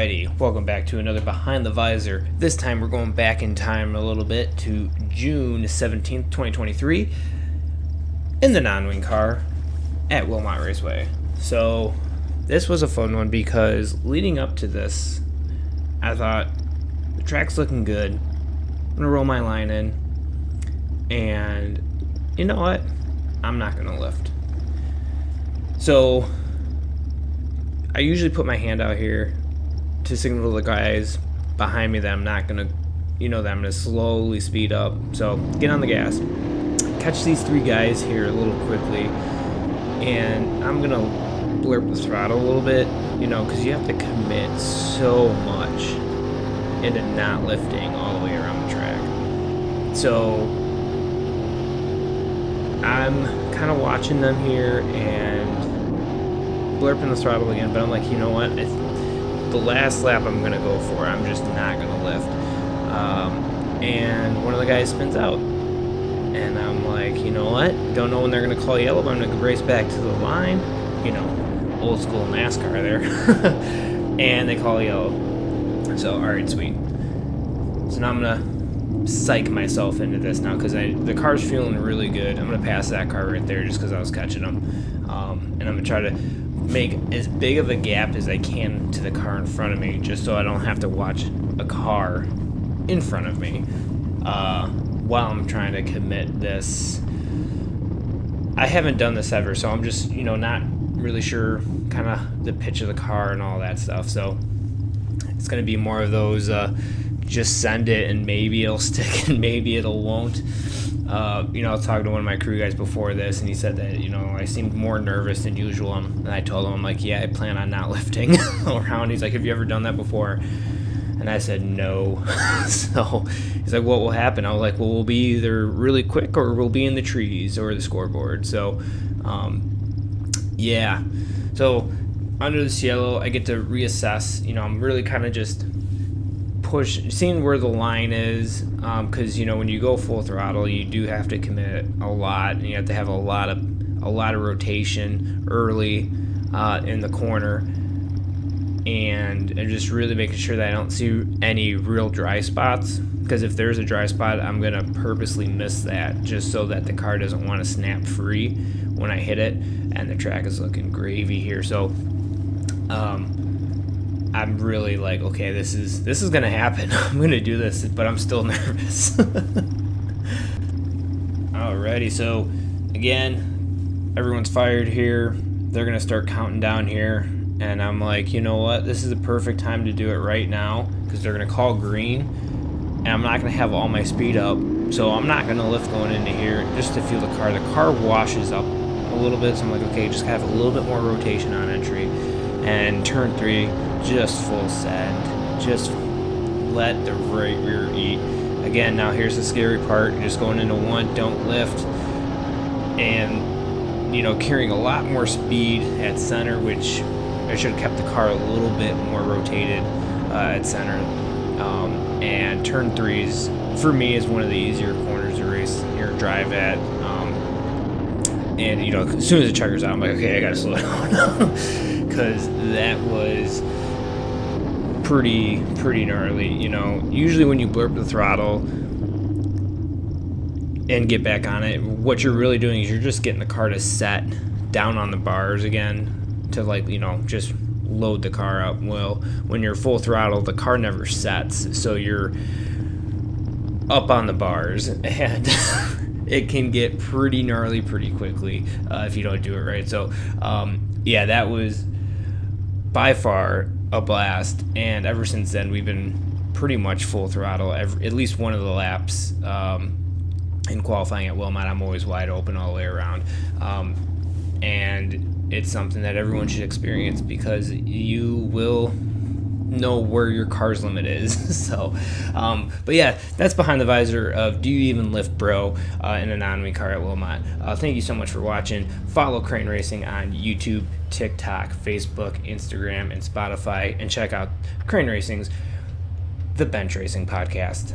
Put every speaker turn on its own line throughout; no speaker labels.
Alrighty, welcome back to another Behind the Visor. This time we're going back in time a little bit to June 17th, 2023 in the non-wing car at Wilmot Raceway. So this was a fun one because leading up to this, I thought the track's looking good. I'm going to roll my line in and you know what? I'm not going to lift. So I usually put my hand out here to signal the guys behind me that I'm not gonna, that I'm gonna slowly speed up. So get on the gas, catch these three guys here a little quickly, and I'm gonna blurb the throttle a little bit, because you have to commit so much into not lifting all the way around the track. So I'm kind of watching them here and blurping the throttle again, but I'm like, you know what? The last lap I'm going to go for, I'm just not going to lift. And one of the guys spins out. And I'm like, you know what? Don't know when they're going to call yellow, but I'm going to race back to the line. Old school NASCAR there. And they call yellow. So, alright, sweet. So now I'm going to psych myself into this now because the car's feeling really good. I'm going to pass that car right there just because I was catching them. And I'm going to try to make as big of a gap as I can to the car in front of me just so I don't have to watch a car in front of me while I'm trying to commit this. I haven't done this ever, so I'm just, not really sure kind of the pitch of the car and all that stuff. So it's going to be more of those just send it and maybe it'll stick and maybe it'll won't. I was talking to one of my crew guys before this, and he said that, I seemed more nervous than usual. And I told him, I'm like, yeah, I plan on not lifting around. He's like, have you ever done that before? And I said, no. So he's like, what will happen? I was like, well, we'll be either really quick or we'll be in the trees or the scoreboard. So, yeah. So under this yellow, I get to reassess. I'm really kind of just seeing where the line is, because when you go full throttle, you do have to commit a lot, and you have to have a lot of rotation early in the corner, and just really making sure that I don't see any real dry spots. Because if there's a dry spot, I'm gonna purposely miss that just so that the car doesn't want to snap free when I hit it, and the track is looking gravy here. So I'm really like, okay, this is gonna happen. I'm gonna do this, but I'm still nervous. Alrighty, so again, everyone's fired here. They're gonna start counting down here, and I'm like, you know what? This is the perfect time to do it right now because they're gonna call green, and I'm not gonna have all my speed up, so I'm not gonna lift going into here just to feel the car. The car washes up a little bit, so I'm like, okay, just have a little bit more rotation on entry, and turn 3. Just full send. Just let the right rear eat. Again, now here's the scary part. You're just going into 1, don't lift. And, carrying a lot more speed at center, which I should have kept the car a little bit more rotated at center. And turn 3 for me, is one of the easier corners to race or drive at. And, as soon as the checker's out, I'm like, okay, I gotta slow down. Because that was pretty gnarly. Usually when you blurp the throttle and get back on it, what you're really doing is you're just getting the car to set down on the bars again to just load the car up. Well, when you're full throttle, the car never sets, so you're up on the bars, and it can get pretty gnarly pretty quickly if you don't do it right. So yeah, that was by far a blast, and ever since then we've been pretty much full throttle at least one of the laps. In qualifying at Wilmot, I'm always wide open all the way around, and it's something that everyone should experience because you will know where your car's limit is. So but yeah, that's Behind the Visor of Do You Even Lift Bro in a non-wing car at Wilmot. Thank you so much for watching. Follow Crane Racing on YouTube, TikTok, Facebook, Instagram, and Spotify, and check out Crane Racing's The Bench Racing Podcast,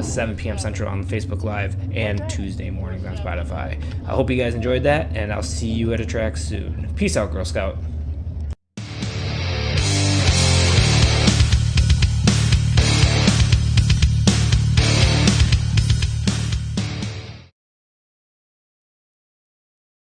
7 p.m. Central on Facebook Live and Tuesday mornings on Spotify. I hope you guys enjoyed that, and I'll see you at a track soon. Peace out, Girl Scout.